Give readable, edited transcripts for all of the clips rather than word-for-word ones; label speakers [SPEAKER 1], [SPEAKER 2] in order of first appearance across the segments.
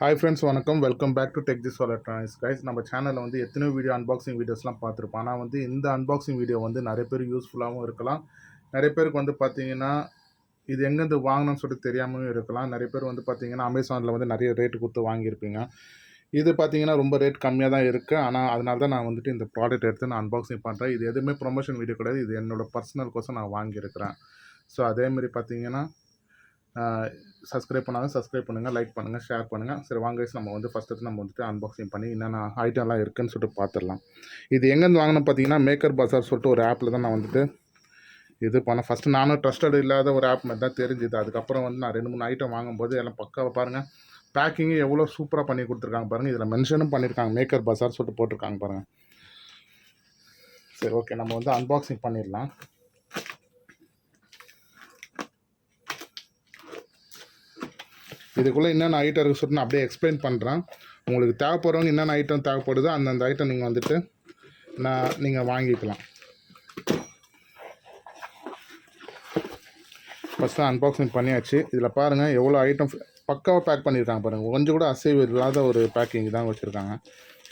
[SPEAKER 1] Hi friends, வணக்கம். Welcome back to tech this electronics guys. நம்ம சேனலில் வந்து எத்தனையோ வீடியோ அன்பாக்சிங் வீடியோஸ்லாம் பார்த்துருப்போம். ஆனால் வந்து இந்த அன்பாக்சிங் வீடியோ வந்து நிறைய பேர் யூஸ்ஃபுல்லாகவும் இருக்கலாம். நிறைய பேருக்கு வந்து பார்த்தீங்கன்னா இது எங்கேருந்து வாங்கணும்னு சொல்லிட்டு தெரியாமலும் இருக்கலாம். நிறைய பேர் வந்து பார்த்தீங்கன்னா அமேசானில் வந்து நிறைய ரேட்டு கொடுத்து வாங்கியிருப்பீங்க. இது பார்த்தீங்கன்னா ரொம்ப ரேட் கம்மியாக தான் இருக்குது. ஆனால் அதனால தான் நான் வந்துட்டு இந்த ப்ராடக்ட் எடுத்து நான் அன்பாக்சிங் பண்ணுறேன். இது எதுவுமே ப்ரொமோஷன் வீடியோ கிடையாது. இது என்னோடய பர்சனல் கோசம் நான் வாங்கியிருக்கிறேன். ஸோ அதேமாதிரி பார்த்தீங்கன்னா சப்ஸ்கிரைப் பண்ணாங்க, சப்ஸ்கிரைப் பண்ணுங்கள், லைக் பண்ணுங்கள், ஷேர் பண்ணுங்கள். சரி வாங்க guys, நம்ம வந்து ஃபஸ்ட்டு நம்ம வந்துட்டு அன்பாக்சிங் பண்ணி என்னென்ன ஐட்டம்லாம் இருக்குதுன்னு சொல்லிட்டு பார்த்துடலாம். இது எங்கேருந்து வாங்கினேன் பார்த்தீங்கன்னா மேக்கர் பஜார் சொல்லிட்டு ஒரு ஆப்பில் தான் நான் வந்துட்டு இது பண்ணேன். ஃபஸ்ட்டு நானும் ட்ரஸ்டட் இல்லாத ஒரு ஆப் மாதிரி தான் தெரிஞ்சுது. அதுக்கப்புறம் வந்து நான் 2-3 ஐட்டம் வாங்கும்போது எல்லாம் பக்காவை பாருங்கள். பேக்கிங்கு எவ்வளோ சூப்பராக பண்ணி கொடுத்துருக்காங்க பாருங்கள். இதில் மென்ஷனும் பண்ணியிருக்காங்க, மேக்கர் பஜார் சொல்லிட்டு போட்டிருக்காங்க பாருங்கள். சரி ஓகே, நம்ம வந்து அன்பாக்சிங் பண்ணிடலாம். இதுக்குள்ளே என்னென்ன ஐட்டம் இருக்குது சொல்லிட்டு நான் அப்படியே எக்ஸ்பிளைன் பண்ணுறேன். உங்களுக்கு தேவைப்படுறவங்க என்னென்ன ஐட்டம் தேவைப்படுதோ அந்தந்த ஐட்டம் நீங்கள் வந்துட்டு நீங்கள் வாங்கிக்கலாம். ஃபஸ்ட்டு அன்பாக்சிங் பண்ணியாச்சு. இதில் பாருங்கள் எவ்வளோ ஐட்டம் பக்காவாக பேக் பண்ணியிருக்காங்க பாருங்கள். கொஞ்சம் கூட அசைவு இல்லாத ஒரு பேக்கிங் தான் வச்சுருக்காங்க.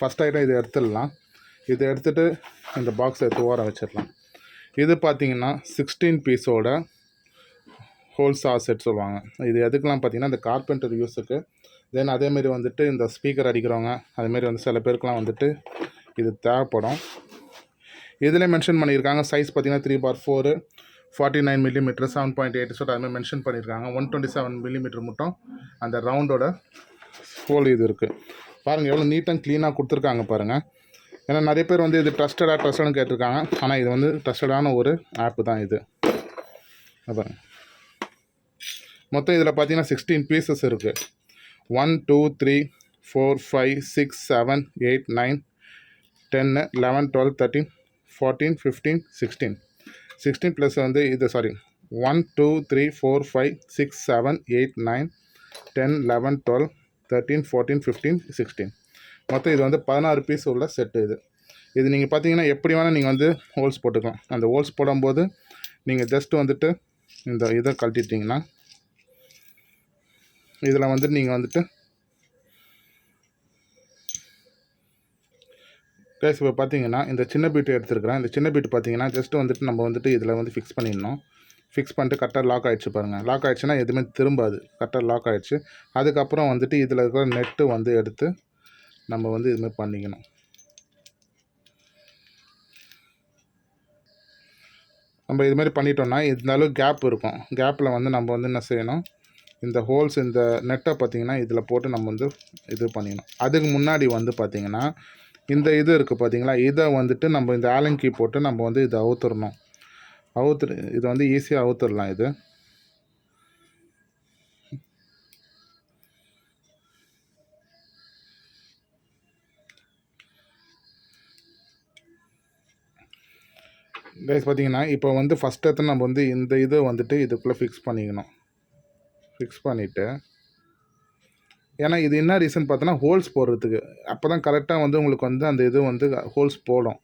[SPEAKER 1] ஃபஸ்ட் ஐட்டம் இது எடுத்துடலாம். இதை எடுத்துகிட்டு இந்த பாக்ஸை எடுத்து ஓர வச்சிடலாம். இது பார்த்தீங்கன்னா 16 பீஸோட ஹோல் சா செட் சொல்லுவாங்க. இது எதுக்கெலாம் பார்த்தீங்கன்னா இந்த கார்பெண்டர் யூஸுக்கு. தென் அதேமாரி வந்துட்டு இந்த ஸ்பீக்கர் அடிக்கிறவங்க அதுமாரி வந்து சில பேருக்குலாம் வந்துட்டு இது தேவைப்படும். இதில் மென்ஷன் பண்ணியிருக்காங்க சைஸ் பார்த்தீங்கன்னா 3/4 49 மில்லிமீட்டர் 7.8 சொல்லிட்டு அதுமாதிரி மென்ஷன் பண்ணியிருக்காங்க. 127 மில்லிமீட்டர் மட்டும் அந்த ரவுண்டோட ஹோல் இது இருக்குது. பாருங்கள் எவ்வளோ நீட் அண்ட் க்ளீனாக கொடுத்துருக்காங்க பாருங்கள். ஏன்னா நிறைய பேர் வந்து இது ட்ரஸ்டடானு கேட்டிருக்காங்க. ஆனால் இது வந்து ட்ரஸ்டடான ஒரு ஆப்பு தான் இது. பாருங்கள் மொத்தம் இதில் பார்த்தீங்கன்னா 16 பீசஸ் இருக்குது. 1 2 3 4 5 6 7 8 9 10 11 12 13 14 15 16 ப்ளஸ் வந்து இது 1 2 3 4 5 6 7 8 9 10 11 12 13 14 15 16 மொத்தம் இது வந்து 16 பீஸ் உள்ள செட்டு. இது நீங்கள் பார்த்தீங்கன்னா எப்படி வேணால் நீங்கள் வந்து ஹோல்ஸ் போட்டுக்கலாம். அந்த ஹோல்ஸ் போடும்போது நீங்கள் ஜஸ்ட் வந்துட்டு இந்த இதை கழட்டிட்டிங்கன்னா இதில் வந்துட்டு நீங்கள் வந்துட்டு கைஸ் இப்போ பார்த்தீங்கன்னா இந்த சின்ன பீட்டு எடுத்துருக்கிறேன். இந்த சின்ன பீட்டு பார்த்தீங்கன்னா ஜஸ்ட்டு வந்துட்டு நம்ம வந்துட்டு இதில் வந்து ஃபிக்ஸ் பண்ணிடணும். ஃபிக்ஸ் பண்ணிட்டு கரெக்டாக லாக் ஆகிடுச்சு பாருங்கள். லாக் ஆகிடுச்சுன்னா எதுவுமே திரும்பாது. கரெக்டாக லாக் ஆகிடுச்சு. அதுக்கப்புறம் வந்துட்டு இதில் இருக்கிற நெட்டு வந்து எடுத்து நம்ம வந்து இதுமாதிரி பண்ணிக்கணும். நம்ம இதுமாதிரி பண்ணிட்டோம்னா இருந்தாலும் கேப் இருக்கும். கேப்பில் வந்து நம்ம வந்து என்ன செய்யணும், இந்த ஹோல்ஸ் இந்த நெட்டை பார்த்திங்கன்னா இதில் போட்டு நம்ம வந்து இது பண்ணிக்கணும். அதுக்கு முன்னாடி வந்து பார்த்திங்கன்னா இந்த இது இருக்குது பார்த்திங்களா, இதை வந்துட்டு நம்ம இந்த ஆலன் கீ போட்டு நம்ம வந்து இதை அவுத்துடணும். இது வந்து ஈஸியாக அவுத்துடலாம். இது கைஸ் பார்த்திங்கன்னா இப்போ வந்து ஃபஸ்ட் எடுத்து நம்ம வந்து இந்த இதை வந்துட்டு இதுக்குள்ளே ஃபிக்ஸ் பண்ணிக்கணும். ஃபிக்ஸ் பண்ணிவிட்டு ஏன்னா இது என்ன ரீசன் பார்த்தோன்னா ஹோல்ஸ் போடுறதுக்கு. அப்போ தான் கரெக்டாக வந்து உங்களுக்கு வந்து அந்த இது வந்து ஹோல்ஸ் போடும்.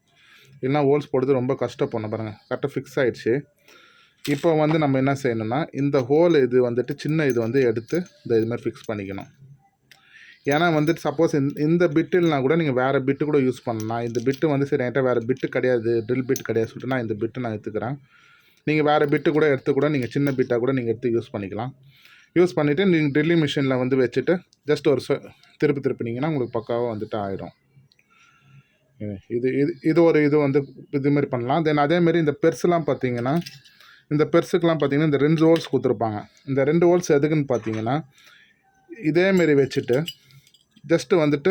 [SPEAKER 1] இல்லைனா ஹோல்ஸ் போடுறது ரொம்ப கஷ்டப்படணும் பாருங்கள். கரெக்டாக ஃபிக்ஸ் ஆகிடுச்சு. இப்போ வந்து நம்ம என்ன செய்யணும்னா இந்த ஹோல் இது வந்துட்டு சின்ன இது வந்து எடுத்து இந்த இதுமாதிரி ஃபிக்ஸ் பண்ணிக்கணும். ஏன்னா வந்துட்டு சப்போஸ் இந்த பிட்டுனா கூட நீங்கள் வேறு பிட்டு கூட யூஸ் பண்ணலாம். இந்த பிட்டு வந்து சரி என்கிட்ட வேறு பிட்டு கிடையாது, ட்ரில் பிட் கிடையாது சொல்லிட்டு நான் இந்த பிட்டு நான் எடுத்துக்கிறேன். நீங்கள் வேறு பிட்டு கூட எடுத்து கூட நீங்கள் சின்ன பிட்டாக கூட நீங்கள் எடுத்து யூஸ் பண்ணிக்கலாம். யூஸ் பண்ணிவிட்டு நீங்கள் ட்ரில்லிங் மிஷினில் வந்து வச்சுட்டு ஜஸ்ட் ஒரு திருப்பினீங்கன்னா உங்களுக்கு பக்காவாக வந்துட்டு ஆகிடும். இது ஒரு இது வந்து இதுமாரி பண்ணலாம். தென் அதேமாரி இந்த பெருசுலாம் பார்த்தீங்கன்னா இந்த பெருசுக்கெலாம் பார்த்தீங்கன்னா இந்த 2 ஹோல்ஸ் கொடுத்துருப்பாங்க. இந்த 2 ஹோல்ஸ் எதுக்குன்னு பார்த்தீங்கன்னா இதேமாரி வச்சுட்டு ஜஸ்ட்டு வந்துட்டு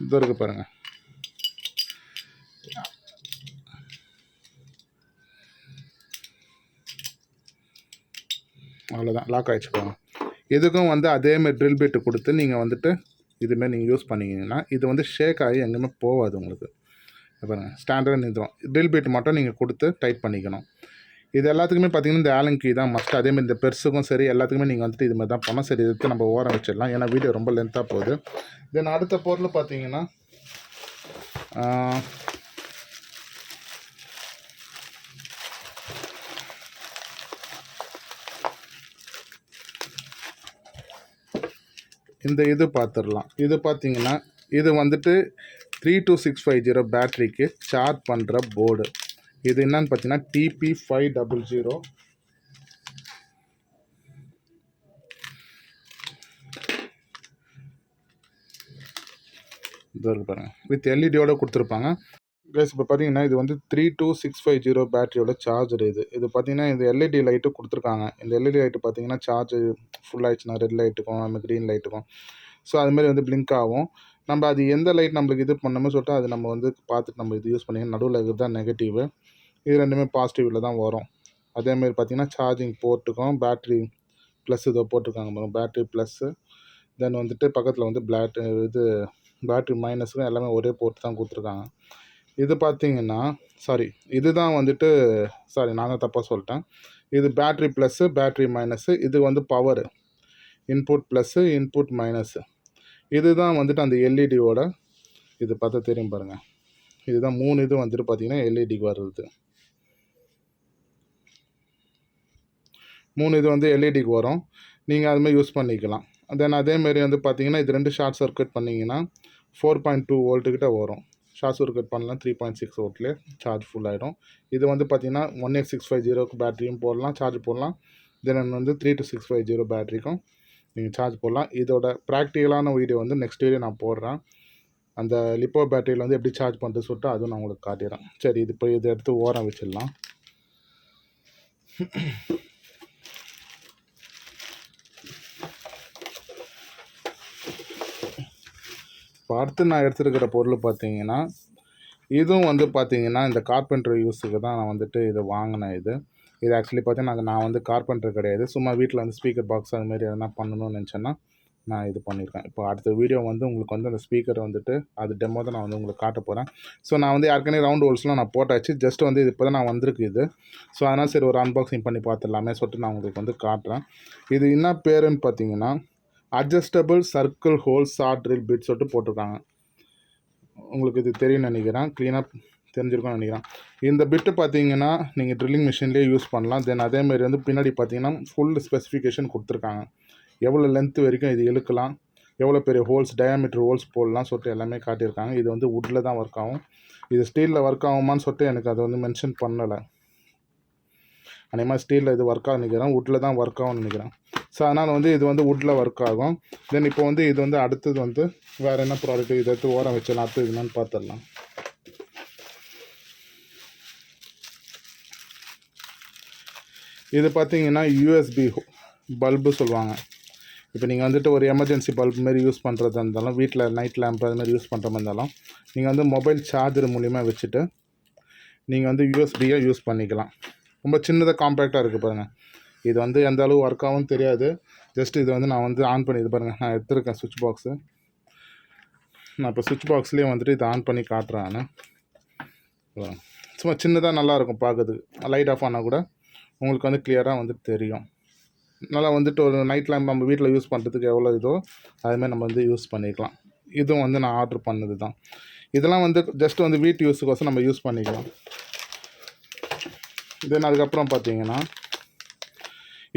[SPEAKER 1] இது இருக்குது பாருங்கள். அவ்வளோதான், லாக் ஆகிடுச்சு பாருங்கள். இதுக்கும் வந்து அதேமாதிரி ட்ரில் பிட்டு கொடுத்து நீங்கள் வந்துட்டு இதுமாரி நீங்கள் யூஸ் பண்ணிங்கன்னா இது வந்து ஷேக் ஆகி எங்கேயுமே போகாது உங்களுக்கு. பாருங்கள் ஸ்டாண்டர்ட் நிறுத்தும். ட்ரில் பிட் மட்டும் நீங்கள் கொடுத்து டைட் பண்ணிக்கணும். இது எல்லாத்துக்குமே பார்த்தீங்கன்னா இந்த ஆலன் கீ தான் மஸ்ட். அதேமாதிரி இந்த பெருசுக்கும் சரி எல்லாத்துக்குமே நீங்கள் வந்துட்டு இது மாதிரி தான் பண்ண. சரி எடுத்து நம்ம ஓரம் வச்சிடலாம், ஏன்னா வீடியோ ரொம்ப லென்த்தாக போகுது. தென் அடுத்த பொருள் பார்த்தீங்கன்னா இந்த இது பார்த்துடலாம். இது பார்த்தீங்கன்னா இது வந்துட்டு 32650 பேட்டரிக்கு சார்ஜ் பண்ணுற போர்டு. இது என்னன்னு பார்த்தீங்கன்னா TP500. இது இருக்கு பாருங்கள், வித் எல்இடியோட கொடுத்துருப்பாங்க. ப்ளஸ் இப்போ பார்த்தீங்கன்னா இது வந்து 32650 பேட்டரியோட சார்ஜர். இது பார்த்தீங்கன்னா இந்த எல்இடி லைட்டு கொடுத்துருக்காங்க. இந்த எல்இடி லைட்டு பார்த்தீங்கன்னா சார்ஜ் ஃபுல் ஆயிடுச்சுன்னா ரெட் லைட்டுக்கும் நம்ம க்ரீன் லைட்டுக்கும் ஸோ அதுமாரி வந்து பிளிங்க் ஆகும். நம்ம அது எந்த லைட் நம்மளுக்கு இது பண்ணணுமோ சொல்லிட்டு அது நம்ம வந்து பார்த்துட்டு நம்ம இது யூஸ் பண்ணிக்கணும். நடுவில் இருக்கிறது தான் நெகட்டிவு, இது ரெண்டுமே பாசிட்டிவில் தான் வரும். அதேமாரி பார்த்தீங்கன்னா சார்ஜிங் போர்ட்டுக்கும் பேட்ரி ப்ளஸ் இதை போட்டிருக்காங்க, பேட்ரி ப்ளஸ்ஸு. தென் வந்துட்டு பக்கத்தில் வந்து இது பேட்ரி மைனஸுக்கும் எல்லாமே ஒரே போர்ட் தான் கொடுத்துருக்காங்க. இது பார்த்தீங்கன்னா இதுதான் வந்துட்டு நான் தான் தப்பாக சொல்லிட்டேன். இது பேட்ரி ப்ளஸ்ஸு பேட்ரி மைனஸு, இது வந்து power input plus input minus. இதுதான் வந்துட்டு அந்த எல்இடியோட இது பார்த்தா தெரியும் பாருங்கள். இதுதான் 3 இது வந்துட்டு பார்த்தீங்கன்னா எல்இடிக்கு வருது. 3 இது வந்து எல்இடிக்கு வரும். நீங்கள் அதுமாதிரி யூஸ் பண்ணிக்கலாம். தென் அதேமாரி வந்து பார்த்தீங்கன்னா இது 2 ஷார்ட் சர்க்யூட் பண்ணிங்கன்னா 4.2 வோல்ட்டுக்கிட்ட வரும். ஷார்ட் சர்க்யூட் பண்ணலாம் 3.6 வோல்ட்லேயே சார்ஜ் ஃபுல் ஆகிடும். இது வந்து பார்த்தீங்கன்னா 18650க்கு பேட்டரியும் போடலாம், சார்ஜ் போடலாம். தென் வந்து 32650 பேட்டரிக்கும் நீங்கள் சார்ஜ் போடலாம். இதோட ப்ராக்டிக்கலான வீடியோ வந்து நெக்ஸ்ட் வீடியோ நான் போடுறேன். அந்த லிப்போ பேட்டரியில் வந்து எப்படி சார்ஜ் பண்ணுறது சொல்லிட்டு அதுவும் நான் உங்களுக்கு காட்டிடுறேன். சரி, இது இப்போ இதை எடுத்து ஓரம் வச்சிடலாம். இப்போ அடுத்து நான் எடுத்துருக்கிற பொருள் பார்த்தீங்கன்னா இதுவும் வந்து பார்த்தீங்கன்னா இந்த கார்பெண்டர் யூஸுக்கு தான் நான் வந்துட்டு இது வாங்கினேன். இது ஆக்சுவலி பார்த்தீங்கன்னா நான் வந்து கார்பெண்டர் கிடையாது. சும்மா வீட்டில் வந்து ஸ்பீக்கர் பாக்ஸ் அதுமாரி எதனா பண்ணணும்னு நினச்சேன்னா நான் இது பண்ணியிருக்கேன். இப்போ அடுத்த வீடியோ வந்து உங்களுக்கு வந்து அந்த ஸ்பீக்கர் வந்துட்டு அது டெமோ தான் நான் வந்து உங்களுக்கு காட்ட போகிறேன். ஸோ நான் வந்து ஏற்கனவே ரவுண்ட் ஹோல்ஸ்லாம் நான் போட்டாச்சு. ஜஸ்ட் வந்து இது இப்போ தான் நான் வந்திருக்கு இது. ஸோ அதனால் சரி ஒரு அன்பாக்சிங் பண்ணி பார்த்துடலாமே சொல்லிட்டு நான் உங்களுக்கு வந்து காட்டுறேன். இது என்ன பேருன்னு பார்த்தீங்கன்னா adjustable circle whole short drill bit சொல்லிட்டு போட்டிருக்காங்க. உங்களுக்கு இது தெரியும்னு நினைக்கிறேன், க்ளீனாக தெரிஞ்சிருக்கும்னு நினைக்கிறேன். இந்த பிட்டு பார்த்தீங்கன்னா நீங்கள் ட்ரில்லிங் மிஷின்லேயே யூஸ் பண்ணலாம். தென் அதேமாரி வந்து பின்னாடி பார்த்தீங்கன்னா ஃபுல் ஸ்பெசிஃபிகேஷன் கொடுத்துருக்காங்க. எவ்வளோ லென்த் வரைக்கும் இது இழுக்கலாம், எவ்வளோ பெரிய ஹோல்ஸ் டயாமீட்டர் ஹோல்ஸ் போடலாம் சொல்லிட்டு எல்லாமே காட்டியிருக்காங்க. இது வந்து வுட்டில் தான் ஒர்க் ஆகும். இது ஸ்டீலில் ஒர்க் ஆகுமான்னு சொல்லிட்டு எனக்கு அதை வந்து மென்ஷன் பண்ணலை. அதேமாதிரி ஸ்டீலில் இது ஒர்க் ஆகும் நினைக்கிறேன், வுட்டில் தான் ஒர்க் ஆகும்னு நினைக்கிறேன். ஸோ அதனால் வந்து இது வந்து வுட்டில் ஒர்க் ஆகும். தென் இப்போ வந்து இது வந்து அடுத்தது வந்து வேறு என்ன ப்ராடக்ட் இதை எடுத்து ஓரம் வச்சிடலாம். அடுத்தது என்னன்னு பார்த்துடலாம். இது பார்த்தீங்கன்னா யூஎஸ்பி பல்பு சொல்லுவாங்க. இப்போ நீங்கள் வந்துட்டு ஒரு எமர்ஜென்சி பல்ப் மாரி யூஸ் பண்ணுறதா இருந்தாலும், வீட்டில் நைட் லேம்ப் அது மாதிரி யூஸ் பண்ணுற மாதிரி இருந்தாலும் நீங்கள் வந்து மொபைல் சார்ஜர் மூலிமா வச்சுட்டு நீங்கள் வந்து யூஎஸ்பியை யூஸ் பண்ணிக்கலாம். ரொம்ப சின்னதாக காம்பேக்டாக இருக்குது பாருங்கள். இது வந்து எந்த அளவு ஒர்க் ஆகும்னு தெரியாது. ஜஸ்ட் இது வந்து நான் வந்து ஆன் பண்ணி இது பாருங்கள், நான் எடுத்துருக்கேன் சுவிட்ச் பாக்ஸு. நான் இப்போ சுவிட்ச் பாக்ஸ்லேயே வந்துட்டு இதை ஆன் பண்ணி காட்டுறேன் நான். சும்மா சின்னதாக நல்லாயிருக்கும் பார்க்குறதுக்கு. லைட் ஆஃப் ஆனால் கூட உங்களுக்கு வந்து கிளியராக வந்துட்டு தெரியும். நல்லா வந்துட்டு ஒரு நைட் லேம்ப் நம்ம வீட்டில் யூஸ் பண்ணுறதுக்கு எவ்வளோ இதோ அதுமாதிரி நம்ம வந்து யூஸ் பண்ணிக்கலாம். இதுவும் வந்து நான் ஆர்டர் பண்ணது தான். இதெல்லாம் வந்து ஜஸ்ட் வந்து வீட்டு யூஸுக்கோசம் நம்ம யூஸ் பண்ணிக்கலாம். தென் அதுக்கப்புறம் பார்த்தீங்கன்னா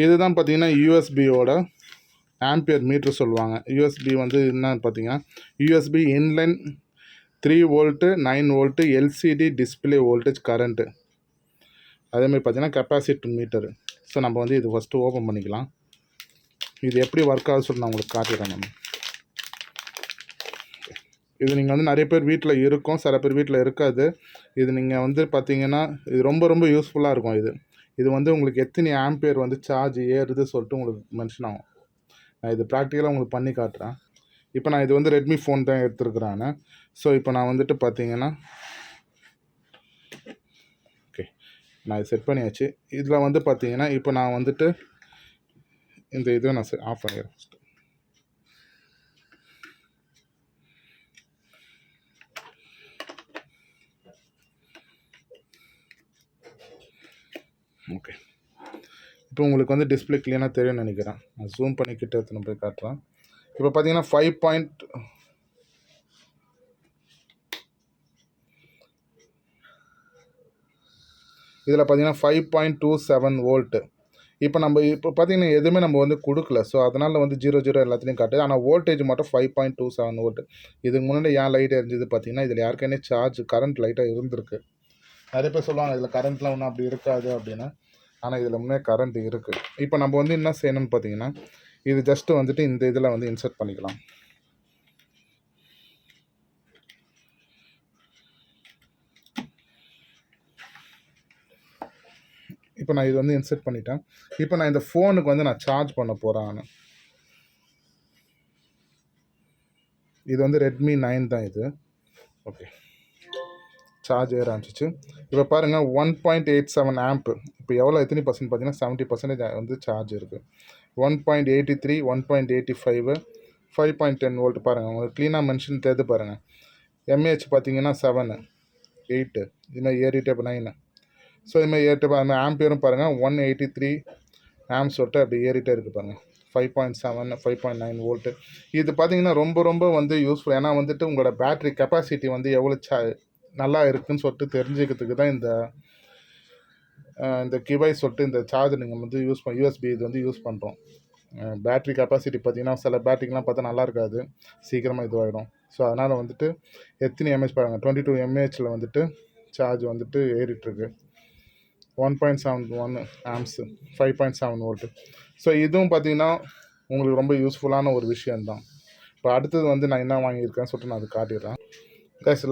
[SPEAKER 1] இதுதான் பார்த்தீங்கன்னா யூஎஸ்பியோட ஆம்பியர் மீட்ரு சொல்லுவாங்க. யூஎஸ்பி வந்து என்னன்னு பார்த்தீங்கன்னா USB inline 3 volt 9 volt LCD display voltage current. அதேமாதிரி பார்த்தீங்கன்னா கெப்பாசிட்டி மீட்டரு. ஸோ நம்ம வந்து இது ஃபஸ்ட்டு ஓப்பன் பண்ணிக்கலாம். இது எப்படி ஒர்க் ஆகுது சொல்லி நான் உங்களுக்கு காட்டிடுறேன். இது நீங்கள் வந்து நிறைய பேர் வீட்டில் இருக்கும், சில பேர் வீட்டில் இருக்காது. இது நீங்கள் வந்து பார்த்தீங்கன்னா இது ரொம்ப ரொம்ப யூஸ்ஃபுல்லாக இருக்கும். இது வந்து உங்களுக்கு எத்தனை ஆம்பியர் வந்து சார்ஜ் ஏறுது சொல்லிட்டு உங்களுக்கு மென்ஷன் ஆகும். நான் இது ப்ராக்டிக்கலாக உங்களுக்கு பண்ணி காட்டுறேன். இப்போ நான் இது வந்து ரெட்மி ஃபோன் தான் எடுத்துருக்குறேன். ஸோ இப்போ நான் வந்துட்டு பார்த்தீங்கன்னா ஓகே, நான் இது செட் பண்ணியாச்சு. இதில் வந்து பார்த்தீங்கன்னா இப்போ நான் வந்துட்டு இந்த இதை நான் ஆஃப் பண்ணிடுறேன் ஃபஸ்ட்டு. ஓகே, இப்போ உங்களுக்கு வந்து டிஸ்பிளே க்ளீனாக தெரியும்னு நினைக்கிறேன். நான் ஜூம் பண்ணி கிட்ட எடுத்துன்னு போய் காட்டுறேன். இப்போ பார்த்தீங்கன்னா 5. இதில் பார்த்தீங்கன்னா 5.27 வோல்ட்டு. இப்போ நம்ம இப்போ பார்த்தீங்கன்னா எதுவுமே நம்ம வந்து கொடுக்கல. ஸோ அதனால் வந்து 00 எல்லாத்துலேயும் காட்டுது. ஆனால் வோல்டேஜ் மட்டும் 5.27 வோல்ட். இதுக்கு முன்னாடி ஏன் லைட் எரிஞ்சது பார்த்தீங்கன்னா, இதில் யாருக்கானே கரண்ட் லைட்டாக இருந்திருக்கு. நிறைய பேர் சொல்லுவாங்க இதில் கரண்ட்லாம் ஒன்றும் அப்படி இருக்காது அப்படின்னு. ஆனால் இதில் முன்னே கரண்ட் இருக்குது. இப்போ நம்ம வந்து என்ன செய்யணும்னு பார்த்தீங்கன்னா, இது ஜஸ்ட்டு வந்துட்டு இந்த இதில் வந்து இன்சர்ட் பண்ணிக்கலாம். இப்போ நான் இது வந்து இன்சர்ட் பண்ணிட்டேன். இப்போ நான் இந்த ஃபோனுக்கு வந்து நான் சார்ஜ் பண்ண போகிறேன். இது வந்து ரெட்மி 9 தான் இது. ஓகே, சார்ஜ் ஏற ஆரம்பிச்சிச்சு. இப்போ பாருங்கள் 1.87 ஆம்ப். இப்போ எவ்வளோ எத்தனை பர்சன்ட் பார்த்தீங்கன்னா 70% வந்து சார்ஜ் இருக்குது. 1.83, 1.85, 5.10 வோல்ட் பாருங்கள். உங்களுக்கு க்ளீனாக மென்ஷன் தெரிது பாருங்கள். எம்ஏஹெச் பார்த்தீங்கன்னா 7, 8 இதுமாதிரி ஏறிட்டே இப்போ 9. ஸோ இதுமாதிரி ஏறிட்டு அந்த ஆம்பியரும் பாருங்கள் 183 ஆம்ப்ஸ் சொல்லிட்டு அப்படி ஏறிட்டே இருக்குது பாருங்கள். 5.7, 5.9 வோல்ட்டு. இது பார்த்தீங்கன்னா ரொம்ப வந்து யூஸ்ஃபுல். ஏன்னா வந்துட்டு உங்களோட பேட்ரி கெப்பாசிட்டி வந்து எவ்வளோ நல்லா இருக்குதுன்னு சொல்லிட்டு தெரிஞ்சுக்கிறதுக்கு தான் இந்த கிவைஸ் சொல்லிட்டு இந்த சார்ஜர் நீங்கள் வந்து யூஎஸ்பி இது வந்து யூஸ் பண்ணுறோம். பேட்ரி கெப்பாசிட்டி பார்த்தீங்கன்னா சில பேட்ரிக்கெலாம் பார்த்தா நல்லா இருக்காது, சீக்கிரமாக இதுவாகிடும். ஸோ அதனால் வந்துட்டு எத்தனை எம்ஏஹெச் பாருங்கள், 22 எம்ஏஹெச்சில் வந்துட்டு சார்ஜ் வந்துட்டு ஏறிட்டுருக்கு. 1.71 ஆம்ஸ், 5.7 வோல்ட்டு. ஸோ இதுவும் பார்த்தீங்கன்னா உங்களுக்கு ரொம்ப யூஸ்ஃபுல்லான ஒரு விஷயந்தான். இப்போ அடுத்தது வந்து நான் என்ன வாங்கியிருக்கேன்னு சொல்லிட்டு நான் அது காட்டிடுறேன். Guys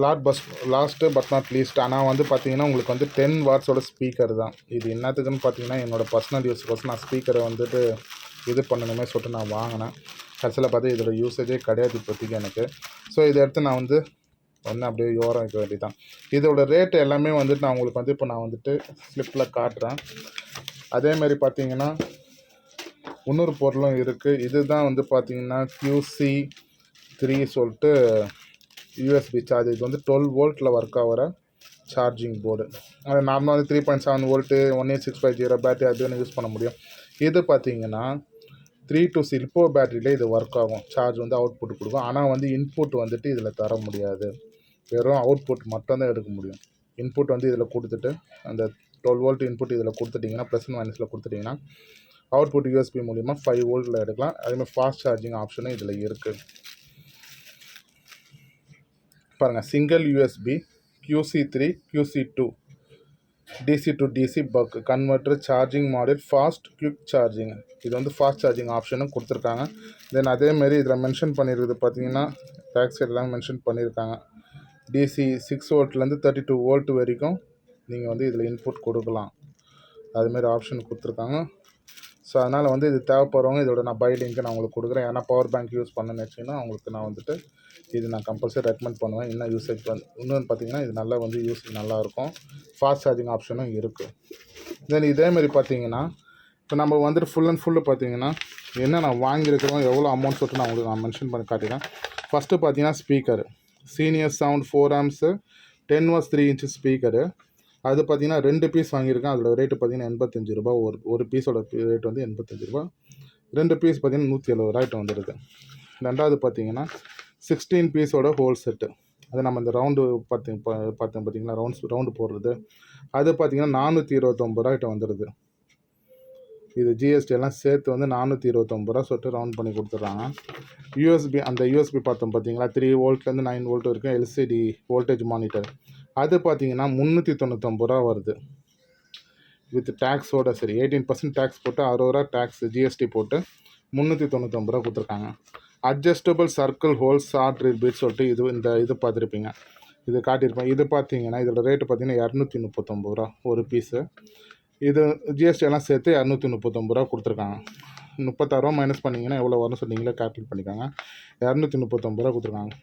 [SPEAKER 1] last but not least, ஆனால் வந்து பார்த்தீங்கன்னா உங்களுக்கு வந்து 10 வாட்ஸோட ஸ்பீக்கர் தான். இது என்னத்துக்குன்னு பார்த்தீங்கன்னா என்னோடய பர்சனல் யூஸ்க்கோசம் நான் ஸ்பீக்கரை வந்துட்டு இது பண்ணணுமே சொல்லிட்டு நான் வாங்கினேன். கடைசியில் பார்த்து இதோட யூசேஜே கிடையாது இப்போதைக்கு எனக்கு. ஸோ இதை எடுத்து நான் வந்து ஒன்று அப்படியே யோரம் வைக்க வேண்டியதான். இதோட ரேட்டு எல்லாமே வந்துட்டு நான் உங்களுக்கு வந்து இப்போ நான் வந்துட்டு ஸ்லிப்பில் காட்டுறேன். அதேமாதிரி பார்த்தீங்கன்னா இன்னொரு பொருளும் இருக்குது. இதுதான் வந்து பார்த்தீங்கன்னா QC3 சொல்லிட்டு யூஎஸ்பி சார்ஜ். இது வந்து 12 வோல்ட்டில் ஒர்க் ஆகிற சார்ஜிங் போர்டு. அது நார்மலாக வந்து 3.7 வோல்ட்டு 18650 பேட்டரி அதுன்னு யூஸ் பண்ண முடியும். இது பார்த்தீங்கன்னா 3 to 6 லிப்போ பேட்டரியில் இது ஒர்க் ஆகும். சார்ஜ் வந்து அவுட்புட் கொடுக்கும். ஆனால் வந்து இன்புட் வந்துட்டு இதில் தர முடியாது. வெறும் அவுட்புட் மட்டும்தான் எடுக்க முடியும். இன்புட் வந்து இதில் கொடுத்துட்டு அந்த 12 வோல்ட் இன்புட் இதில் கொடுத்துட்டிங்கன்னா ப்ளஸ் அண்ட் மைனஸில் கொடுத்துட்டிங்கன்னா அவுட்புட் யூஎஸ்பி மூலிமா 5 வோல்ட்டில் எடுக்கலாம். அதேமாதிரி ஃபாஸ்ட் சார்ஜிங் ஆப்ஷனும் இதில் இருக்குது. பாருங்கள், single USB QC3 QC2 DC to DC buck converter charging model fast quick charging. இது வந்து ஃபாஸ்ட் சார்ஜிங் ஆப்ஷனும் கொடுத்துருக்காங்க. தென் அதேமாரி இதில் மென்ஷன் பண்ணியிருக்குது பார்த்தீங்கன்னா பேக் சைட்லாம் மென்ஷன் பண்ணியிருக்காங்க. DC 6 வோல்ட்லேருந்து 32 வோல்ட் வரைக்கும் நீங்கள் வந்து இதில் இன்புட் கொடுக்கலாம். அதுமாரி ஆப்ஷன் கொடுத்துருக்காங்க. ஸோ அதனால் வந்து இது தேவைப்படுறவங்க இதோட நான் பை லிங்க்கு நான் உங்களுக்கு கொடுக்குறேன். ஏன்னா பவர் பேங்க் யூஸ் பண்ணணும்னு வச்சிங்கன்னா அவங்களுக்கு நான் வந்துட்டு இது நான் கம்பல்சரி ரெக்கமெண்ட் பண்ணுவேன். இன்னும் யூசேஜ் வந்து இன்னொன்று பார்த்தீங்கன்னா இது நல்லா வந்து யூஸேஜ் நல்லாயிருக்கும். ஃபாஸ்ட் சார்ஜிங் ஆப்ஷனும் இருக்குது. தென் இதேமாரி பார்த்தீங்கன்னா இப்போ நம்ம வந்துட்டு ஃபுல் அண்ட் ஃபுல்லு பார்த்தீங்கன்னா என்ன நான் வாங்கியிருக்கிறோம் எவ்வளோ அமௌண்ட் சொல்லிட்டு நான் உங்களுக்கு நான் மென்ஷன் பண்ணி காட்டிடுறேன். ஃபஸ்ட்டு பார்த்தீங்கன்னா speaker senior sound 4 ohms 10 watts 3 inch speaker. அது பார்த்தீங்கன்னா 2 பீஸ் வாங்கியிருக்கேன். அதோட ரேட்டு பார்த்தீங்கன்னா 85 ரூபா. ஒரு பீஸோட ரேட் வந்து 85 ரூபா. 2 பீஸ் பார்த்தீங்கன்னா 170 ரூபாய்ட்டு வந்துடுது. ரெண்டாவது பார்த்தீங்கன்னா 16 பீஸோட ஹோல் செட்டு. அது நம்ம இந்த ரவுண்டு பார்த்தீங்கன்னா ரவுண்டு போடுறது அது பார்த்தீங்கன்னா 429 ரூபாய்ட்டு வந்துடுது. இது ஜிஎஸ்டி எல்லாம் சேர்த்து வந்து 429 ரூபா சொல்லிட்டு ரவுண்ட் பண்ணி கொடுத்துட்றாங்க. யூஎஸ்பி பார்த்தோம் பார்த்தீங்களா 3 வோல்ட்லேருந்து 9 வோல்ட் வரைக்கும் எல்சிடி வோல்டேஜ் மானிட்டர். அது பார்த்தீங்கன்னா 399 ரூபா வருது வித் டேக்ஸோட. சரி 18% டேக்ஸ் போட்டு 60 ரூபா டேக்ஸ் ஜிஎஸ்டி போட்டு 399 ரூபா கொடுத்துருக்காங்க. Adjustable circle whole short repeat சொல்லிட்டு இது பார்த்துருப்பீங்க, இது காட்டியிருப்பேன். இது பார்த்தீங்கன்னா இதோட ரேட்டு பார்த்தீங்கன்னா 239 ரூபா ஒரு பீஸு. இது ஜிஎஸ்டி எல்லாம் சேர்த்து 239 ரூபா கொடுத்துருக்காங்க. 36 ரூபா மைனஸ் பண்ணிங்கன்னா எவ்வளோ வரும்னு சொன்னீங்களே கால்குலேட் பண்ணிக்காங்க. 239 ரூபா கொடுத்துருக்காங்க.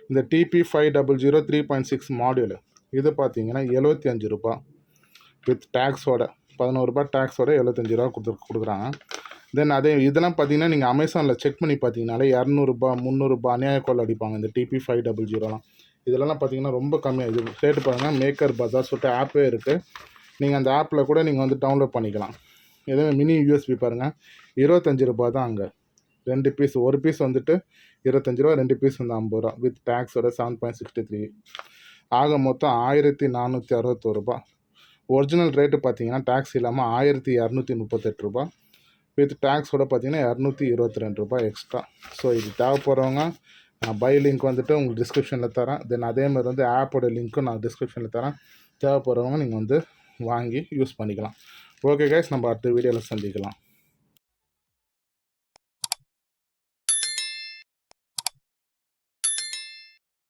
[SPEAKER 1] இந்த TP500 3.6 மாடியூலு இது பார்த்தீங்கன்னா 75 ரூபா வித் டேக்ஸோட 11 ரூபா டேக்ஸோட 75 ரூபா கொடுக்குறாங்க. தென் இதெல்லாம் பார்த்தீங்கன்னா நீங்கள் அமேசானில் செக் பண்ணி பார்த்தீங்கனாலே 200 ரூபா 300 ரூபா அநியாய கோல் அடிப்பாங்க இந்த TP500லாம். இதெல்லாம் பார்த்தீங்கன்னா ரொம்ப கம்மியாக இது ரேட்டு பாருங்கள். மேக்கர் பஜார் சொல்லிட்டு ஆப்பே இருக்குது. நீங்கள் அந்த ஆப்பில் கூட நீங்கள் வந்து டவுன்லோட் பண்ணிக்கலாம். இதே மினி யூஎஸ்பி பாருங்கள் 25 ரூபா தான் அங்கே. 2 பீஸ், ஒரு பீஸ் வந்துட்டு 25 ரூபா, 2 பீஸ் வந்து 50 ரூபா வித் டேக்ஸோட 7.63. ஆக மொத்தம் 1461 ரூபா. ஒரிஜினல் ரேட்டு பார்த்தீங்கன்னா டேக்ஸ் இல்லாமல் 1238 ரூபா. வித் டேக்ஸோட பார்த்தீங்கன்னா 222 ரூபாய் எக்ஸ்ட்ரா. ஸோ இது தேவைப்படுறவங்க பை லிங்க் வந்துட்டு உங்களுக்கு டிஸ்கிரிப்ஷனில் தரேன். தென் அதேமாதிரி வந்து ஆப்போட லிங்க்கும் நான் டிஸ்கிரிப்ஷனில் தரேன். தேவைப்படுறவங்க நீங்கள் வந்து வாங்கி யூஸ் பண்ணிக்கலாம். ஓகே கைஸ், நம்ம அடுத்த வீடியோவில் சந்திக்கலாம்.